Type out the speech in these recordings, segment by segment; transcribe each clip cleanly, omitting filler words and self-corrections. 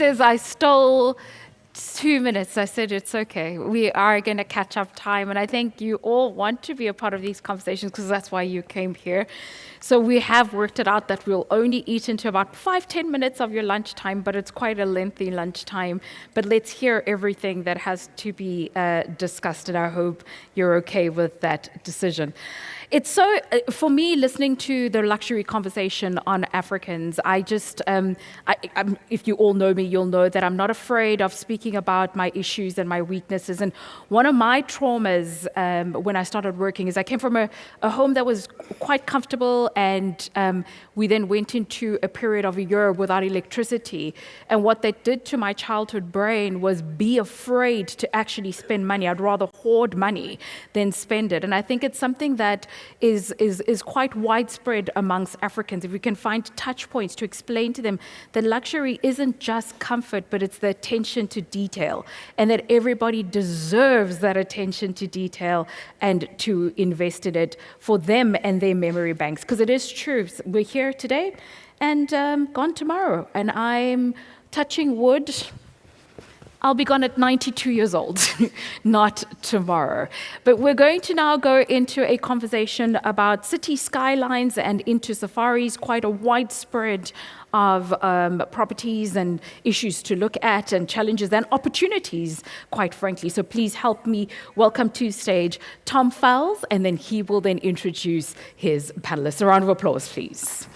says I stole 2 minutes. I said, it's okay. We are going to catch up time. And I think you all want to be a part of these conversations because that's why you came here. So we have worked it out that we'll only eat into about 5-10 minutes of your lunchtime, but it's quite a lengthy lunchtime. But let's hear everything that has to be discussed, and I hope you're okay with that decision. It's so, for me, listening to the luxury conversation on Africans, I just, if you all know me, you'll know that I'm not afraid of speaking about my issues and my weaknesses. And one of my traumas when I started working is I came from a home that was quite comfortable, and we then went into a period of a year without electricity. And what that did to my childhood brain was be afraid to actually spend money. I'd rather hoard money than spend it. And I think it's something that is quite widespread amongst Africans. If we can find touch points to explain to them that luxury isn't just comfort, but it's the attention to detail, and that everybody deserves that attention to detail and to invest in it for them and their memory banks. Because it is true, we're here today and gone tomorrow. And I'm touching wood, I'll be gone at 92 years old, not tomorrow. But we're going to now go into a conversation about city skylines and into safaris, quite a widespread of properties and issues to look at, and challenges and opportunities, quite frankly. So please help me welcome to stage Tom Fels, and then he will then introduce his panelists. A round of applause, please.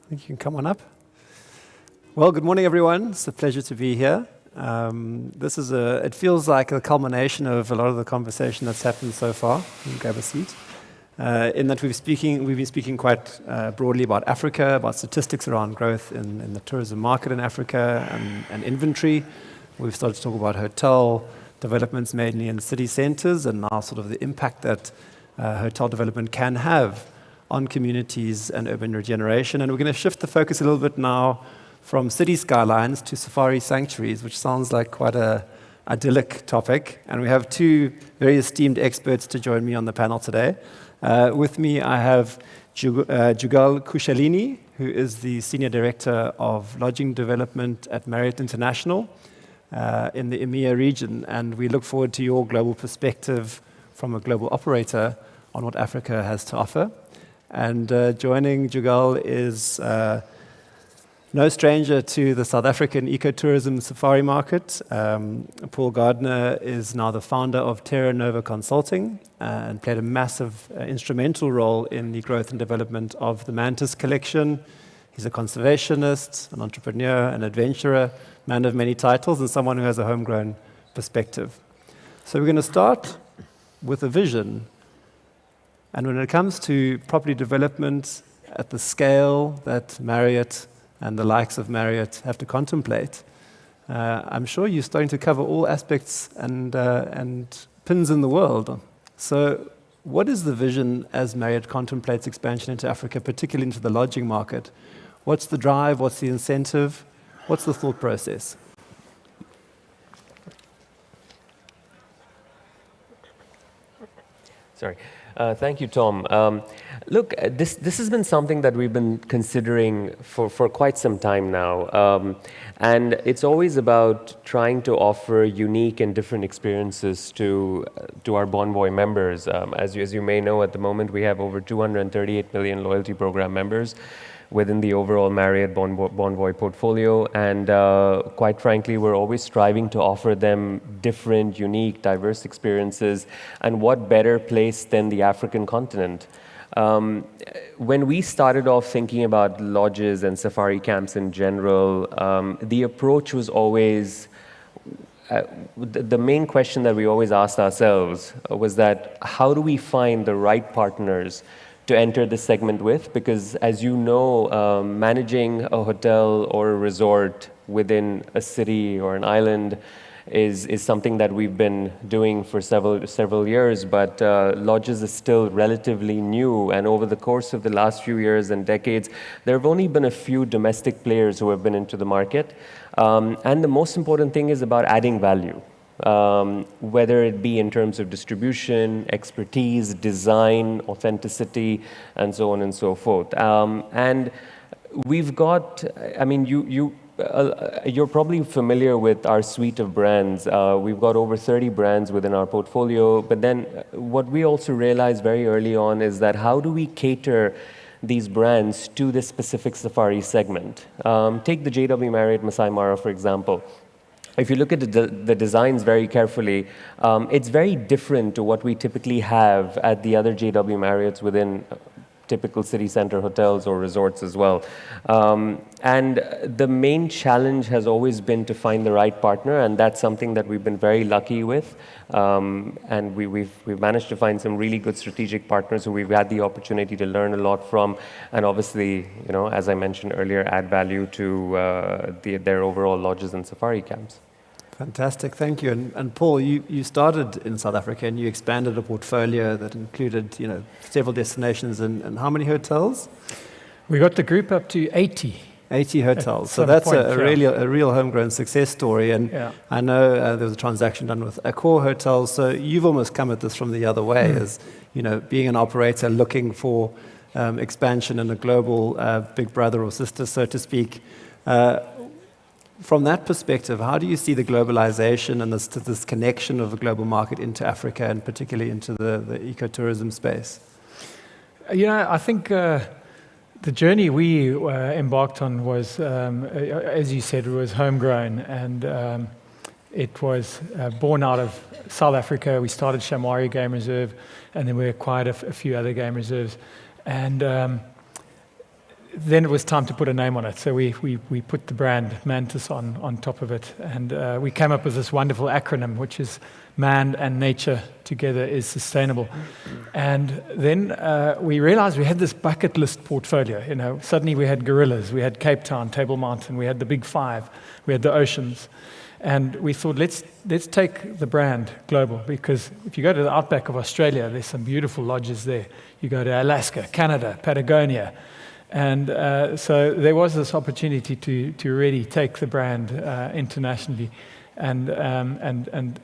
You can come on up. Well, good morning, everyone. It's a pleasure to be here. It feels like a culmination of a lot of the conversation that's happened so far. You can grab a seat. In that we've been speaking quite broadly about Africa, about statistics around growth in the tourism market in Africa and inventory. We've started to talk about hotel developments mainly in city centers, and now sort of the impact that hotel development can have on communities and urban regeneration. And we're going to shift the focus a little bit now from city skylines to safari sanctuaries, which sounds like quite a idyllic topic. And we have two very esteemed experts to join me on the panel today. With me, I have Jugal Khushalani, who is the Senior Director of Lodging Development at Marriott International in the EMEA region. And we look forward to your global perspective from a global operator on what Africa has to offer. And joining Jugal is no stranger to the South African ecotourism safari market. Paul Gardiner is now the founder of Terra Consulting and played a massive instrumental role in the growth and development of the Mantis collection. He's a conservationist, an entrepreneur, an adventurer, man of many titles, and someone who has a homegrown perspective. So we're going to start with a vision. And when it comes to property development at the scale that Marriott and the likes of Marriott have to contemplate, I'm sure you're starting to cover all aspects and pins in the world. So what is the vision as Marriott contemplates expansion into Africa, particularly into the lodging market? What's the drive? What's the incentive? What's the thought process? Sorry. Thank you, Tom. Look, this has been something that we've been considering for quite some time now. And it's always about trying to offer unique and different experiences to our Bonvoy members. As you may know, at the moment, we have over 238 million loyalty program members within the overall Marriott Bonvoy portfolio. And quite frankly, we're always striving to offer them different, unique, diverse experiences. And what better place than the African continent? When we started off thinking about lodges and safari camps in general, the approach was always, the main question that we always asked ourselves was that how do we find the right partners to enter this segment with? Because as you know, managing a hotel or a resort within a city or an island is something that we've been doing for several years, but lodges is still relatively new, and over the course of the last few years and decades, there have only been a few domestic players who have been into the market, and the most important thing is about adding value. whether it be in terms of distribution, expertise, design, authenticity, and so on and so forth. And we've got, I mean, you're probably familiar with our suite of brands. We've got over 30 brands within our portfolio, but then what we also realized very early on is that how do we cater these brands to this specific safari segment? Take the JW Marriott Masai Mara, for example. If you look at the designs very carefully, it's very different to what we typically have at the other JW Marriotts within typical city center hotels or resorts as well. And the main challenge has always been to find the right partner, and that's something that we've been very lucky with. And we've managed to find some really good strategic partners who we've had the opportunity to learn a lot from, and obviously, as I mentioned earlier, add value to their overall lodges and safari camps. Fantastic, thank you. And Paul, you started in South Africa and you expanded a portfolio that included, several destinations and how many hotels? We got the group up to 80. 80 hotels. So that's a real homegrown success story. And I know there was a transaction done with Accor Hotels. So you've almost come at this from the other way, as being an operator looking for expansion in a global big brother or sister, so to speak. From that perspective, how do you see the globalization and this connection of the global market into Africa and particularly into the ecotourism space? I think the journey we embarked on was, as you said, it was homegrown, and it was born out of South Africa. We started Shamwari Game Reserve, and then we acquired a few other game reserves. And then it was time to put a name on it. So we put the brand Mantis on top of it. And we came up with this wonderful acronym, which is Man and Nature Together is Sustainable. And then we realized we had this bucket list portfolio. Suddenly we had gorillas, we had Cape Town, Table Mountain, we had the Big Five, we had the oceans. And we thought, let's take the brand global, because if you go to the outback of Australia, there's some beautiful lodges there. You go to Alaska, Canada, Patagonia. And so there was this opportunity to really take the brand internationally, and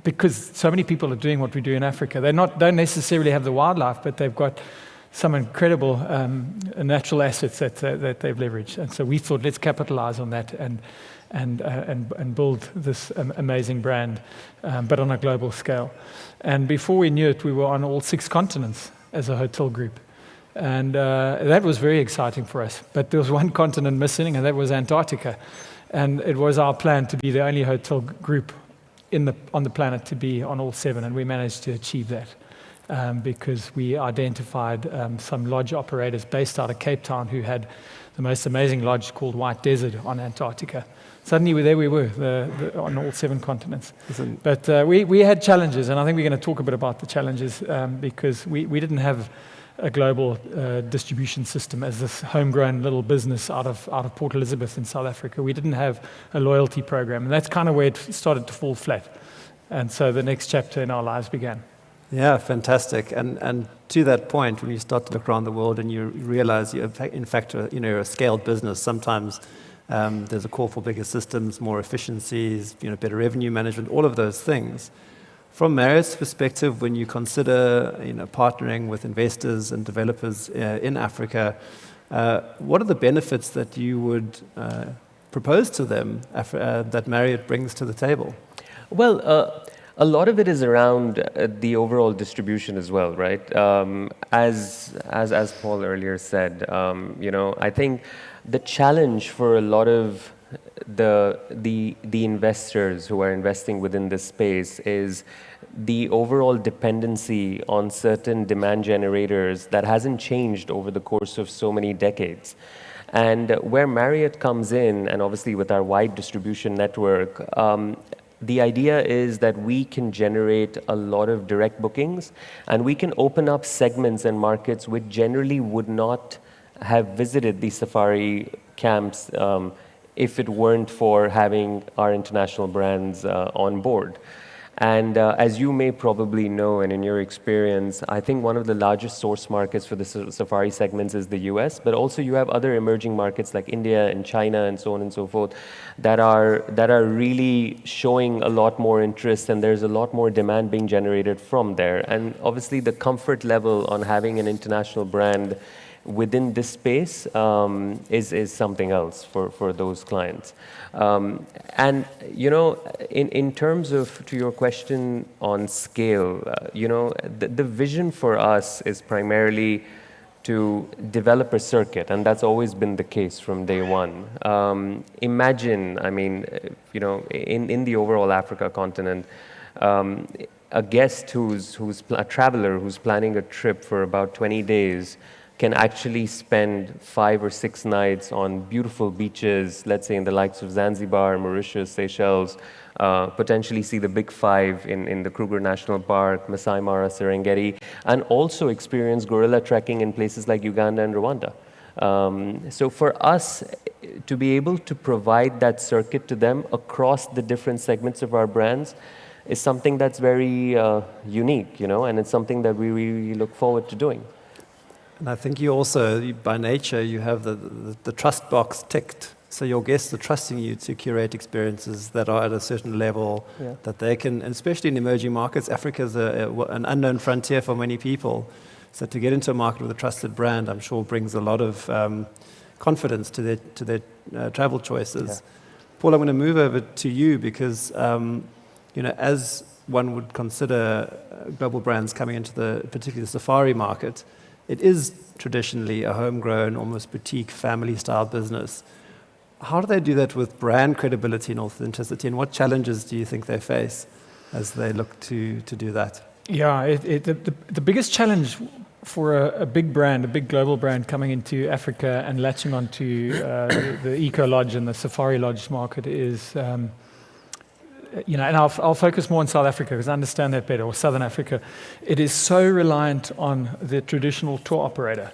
because so many people are doing what we do in Africa, they don't necessarily have the wildlife, but they've got some incredible natural assets that they've leveraged. And so we thought, let's capitalize on that and build this amazing brand, but on a global scale. And before we knew it, we were on all 6 continents as a hotel group. And that was very exciting for us. But there was one continent missing, and that was Antarctica. And it was our plan to be the only hotel group on the planet to be on all 7, and we managed to achieve that because we identified some lodge operators based out of Cape Town who had the most amazing lodge called White Desert on Antarctica. Suddenly, there we were on all 7 continents. But we had challenges, and I think we're going to talk a bit about the challenges because we didn't have a global distribution system as this homegrown little business out of Port Elizabeth in South Africa. We didn't have a loyalty program, and that's kind of where it started to fall flat. And so the next chapter in our lives began. Yeah, fantastic. And to that point, when you start to look around the world and you realize you're in fact you're a scaled business, sometimes there's a call for bigger systems, more efficiencies, better revenue management, all of those things. From Marriott's perspective, when you consider partnering with investors and developers in Africa, what are the benefits that you would propose to them that Marriott brings to the table? Well, a lot of it is around the overall distribution as well, right? As Paul earlier said, I think the challenge for a lot of the investors who are investing within this space is the overall dependency on certain demand generators that hasn't changed over the course of so many decades. And where Marriott comes in, and obviously with our wide distribution network, the idea is that we can generate a lot of direct bookings, and we can open up segments and markets which generally would not have visited the safari camps if it weren't for having our international brands on board. And as you may probably know, and in your experience, I think one of the largest source markets for the safari segments is the US, but also you have other emerging markets like India and China and so on and so forth that are really showing a lot more interest, and there's a lot more demand being generated from there. And obviously the comfort level on having an international brand within this space is something else for those clients. And, you know, in terms of, to your question on scale, you know, the vision for us is primarily to develop a circuit, and that's always been the case from day one. Imagine, I mean, you know, in the overall Africa continent, a guest a traveler who's planning a trip for about 20 days can actually spend 5 or 6 nights on beautiful beaches, let's say in the likes of Zanzibar, Mauritius, Seychelles, potentially see the big 5 in the Kruger National Park, Masai Mara, Serengeti, and also experience gorilla trekking in places like Uganda and Rwanda. So for us to be able to provide that circuit to them across the different segments of our brands is something that's very unique, you know, and it's something that we really look forward to doing. And I think you also, by nature, you have the trust box ticked. So your guests are trusting you to curate experiences that are at a certain level that they can, and especially in emerging markets. Africa is an unknown frontier for many people. So to get into a market with a trusted brand, I'm sure brings a lot of confidence to their travel choices. Yeah. Paul, I'm going to move over to you because, you know, as one would consider global brands coming into particularly the safari market, it is traditionally a homegrown, almost boutique, family-style business. How do they do that with brand credibility and authenticity, and what challenges do you think they face as they look to do that? Yeah, the biggest challenge for a big brand, a big global brand coming into Africa and latching onto the Eco Lodge and the Safari Lodge market is, you know, and I'll focus more on South Africa because I understand that better, or Southern Africa. It is so reliant on the traditional tour operator.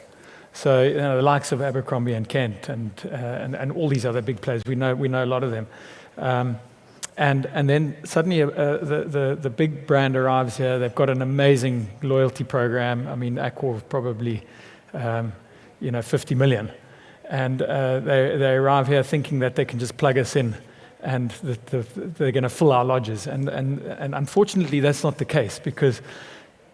So, you know, the likes of Abercrombie and Kent and all these other big players, we know a lot of them. And then suddenly the big brand arrives here. They've got an amazing loyalty program. I mean, Accor probably, you know, 50 million. And they arrive here thinking that they can just plug us in and they're going to fill our lodges. And unfortunately, that's not the case, because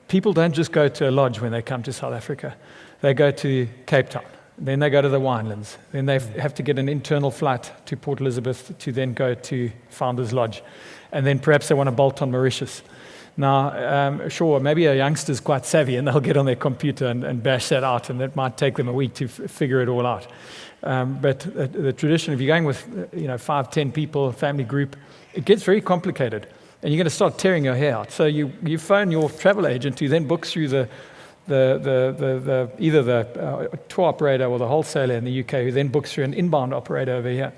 people don't just go to a lodge when they come to South Africa. They go to Cape Town. Then they go to the Winelands. Then they have to get an internal flight to Port Elizabeth to then go to Founders Lodge. And then perhaps they want to bolt on Mauritius. Now, sure, maybe a youngster's quite savvy and they'll get on their computer and bash that out, and it might take them a week to figure it all out. But the tradition, if you're going with 5, 10 people, a family group, it gets very complicated. And you're going to start tearing your hair out. So you phone your travel agent who then books through either the tour operator or the wholesaler in the UK, who then books through an inbound operator over here.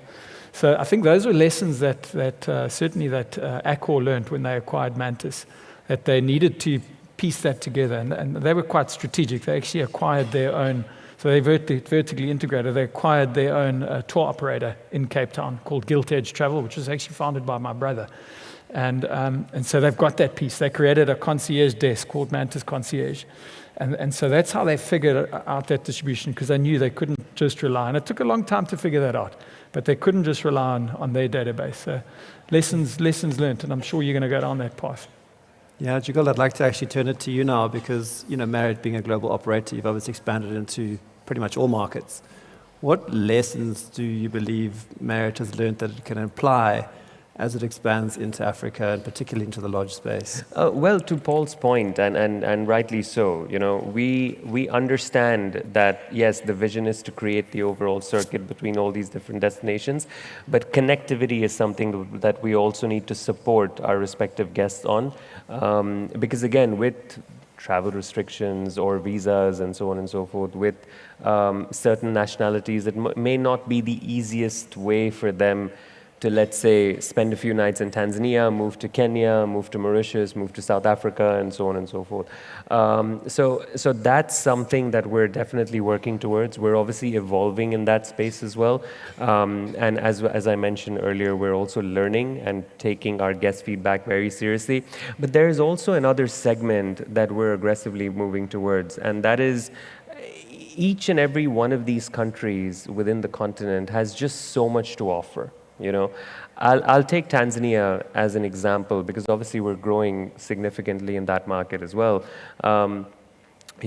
So I think those are lessons that certainly Accor learned when they acquired Mantis, that they needed to piece that together. And they were quite strategic. They actually acquired their own, so they vertically integrated. They acquired their own tour operator in Cape Town called Gilt Edge Travel, which was actually founded by my brother. And so they've got that piece. They created a concierge desk called Mantis Concierge. And so that's how they figured out that distribution, because they knew they couldn't just rely. And it took a long time to figure that out, but they couldn't just rely on their database. So lessons learned, and I'm sure you're going to go down that path. Yeah, Jugal, I'd like to actually turn it to you now, because, you know, Marriott being a global operator, you've obviously expanded into pretty much all markets. What lessons do you believe Marriott has learned that it can apply as it expands into Africa, and particularly into the lodge space? Well, to Paul's point, and rightly so, you know, we understand that, yes, the vision is to create the overall circuit between all these different destinations, but connectivity is something that we also need to support our respective guests on, because again, with travel restrictions or visas and so on and so forth, with certain nationalities, it may not be the easiest way for them let's say, spend a few nights in Tanzania, move to Kenya, move to Mauritius, move to South Africa, and so on and so forth. So that's something that we're definitely working towards. We're obviously evolving in that space as well. And as I mentioned earlier, we're also learning and taking our guest feedback very seriously. But there is also another segment that we're aggressively moving towards, and that is each and every one of these countries within the continent has just so much to offer. I'll take Tanzania as an example because obviously we're growing significantly in that market as well. In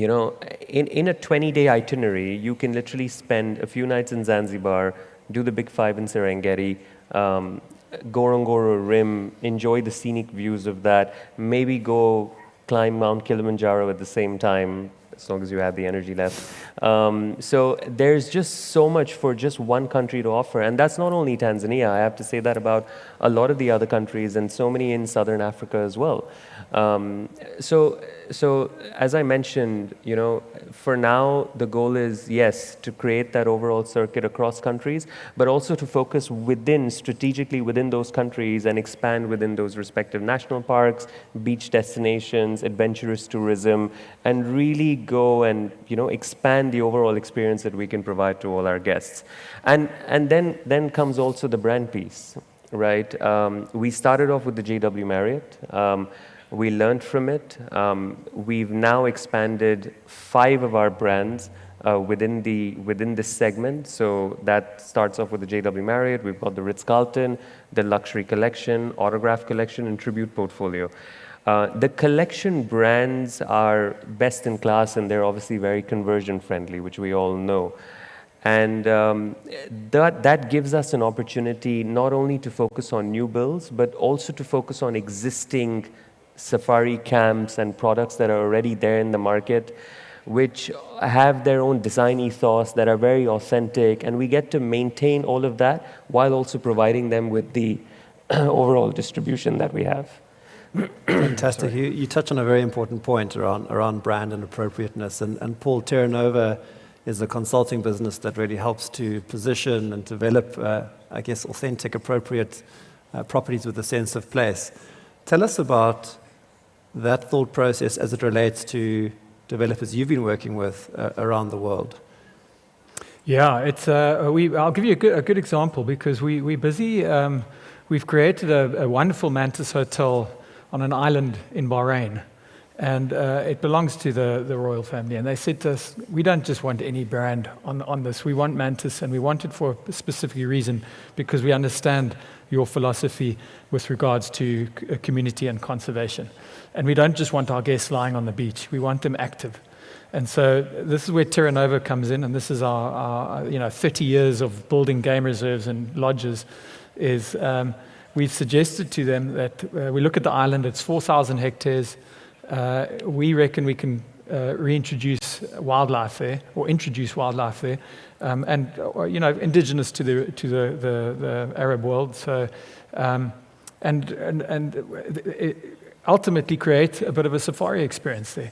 a 20-day itinerary, you can literally spend a few nights in Zanzibar, do the Big Five in Serengeti, Ngorongoro Rim, enjoy the scenic views of that, maybe go climb Mount Kilimanjaro at the same time, as long as you have the energy left. So there's just so much for just one country to offer. And that's not only Tanzania. I have to say that about a lot of the other countries and so many in Southern Africa as well. So as I mentioned, for now, the goal is, yes, to create that overall circuit across countries, but also to focus strategically within those countries and expand within those respective national parks, beach destinations, adventurous tourism, and really go and, expand the overall experience that we can provide to all our guests. And then comes also the brand piece, right? We started off with the JW Marriott. We learned from it. We've now expanded 5 of our brands within this segment. So that starts off with the JW Marriott. We've got the Ritz-Carlton, the Luxury Collection, Autograph Collection, and Tribute Portfolio. The collection brands are best in class, and they're obviously very conversion friendly, which we all know. And that gives us an opportunity not only to focus on new builds, but also to focus on existing safari camps and products that are already there in the market, which have their own design ethos that are very authentic, and we get to maintain all of that while also providing them with the overall distribution that we have. Fantastic. You touch on a very important point around brand and appropriateness. And Paul, Terra Nova is a consulting business that really helps to position and develop, authentic, appropriate properties with a sense of place. Tell us about that thought process as it relates to developers you've been working with around the world. Yeah, I'll give you a good example because we're busy. We've created a wonderful Mantis hotel on an island in Bahrain, and it belongs to the royal family. And they said to us, we don't just want any brand on this. We want Mantis, and we want it for a specific reason because we understand your philosophy with regards to community and conservation. And we don't just want our guests lying on the beach. We want them active. And so this is where Terra Nova comes in, and this is our 30 years of building game reserves and lodges. We've suggested to them that we look at the island. It's 4,000 hectares. We reckon we can reintroduce wildlife there, or introduce wildlife there, and indigenous to the Arab world. So, ultimately create a bit of a safari experience there.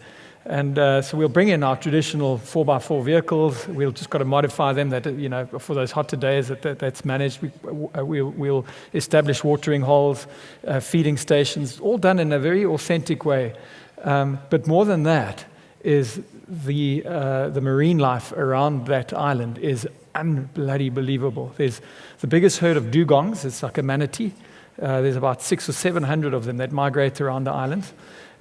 And so we'll bring in our traditional 4x4 vehicles. We'll just got to modify them for those hotter days that's managed. We'll establish watering holes, feeding stations, all done in a very authentic way. But more than that is the marine life around that island is unbloody believable. There's the biggest herd of dugongs. It's like a manatee. There's about 600 or 700 of them that migrate around the island.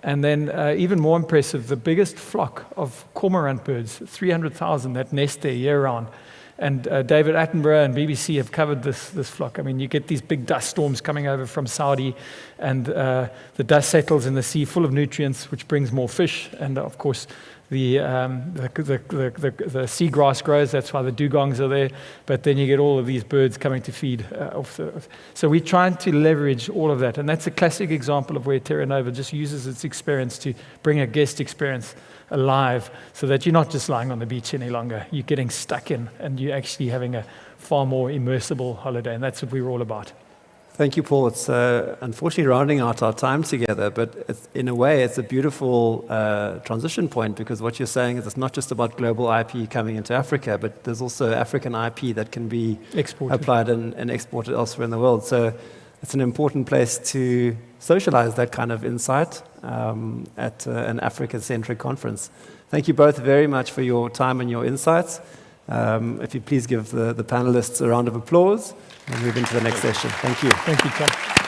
And then even more impressive, the biggest flock of cormorant birds, 300,000 that nest there year-round. And David Attenborough and BBC have covered this flock. I mean, you get these big dust storms coming over from Saudi, and the dust settles in the sea full of nutrients, which brings more fish. And of course, the seagrass grows. That's why the dugongs are there. But then you get all of these birds coming to feed off the. So we're trying to leverage all of that, and that's a classic example of where Terra Nova just uses its experience to bring a guest experience alive, so that you're not just lying on the beach any longer. You're getting stuck in, and you're actually having a far more immersible holiday, and that's what we're all about. Thank you, Paul. It's unfortunately rounding out our time together, but in a way, it's a beautiful transition point, because what you're saying is it's not just about global IP coming into Africa, but there's also African IP that can be applied and exported elsewhere in the world. So it's an important place to socialize that kind of insight at an Africa-centric conference. Thank you both very much for your time and your insights. If you please give the panelists a round of applause and move into the next session. Thank you. Thank you, Tom.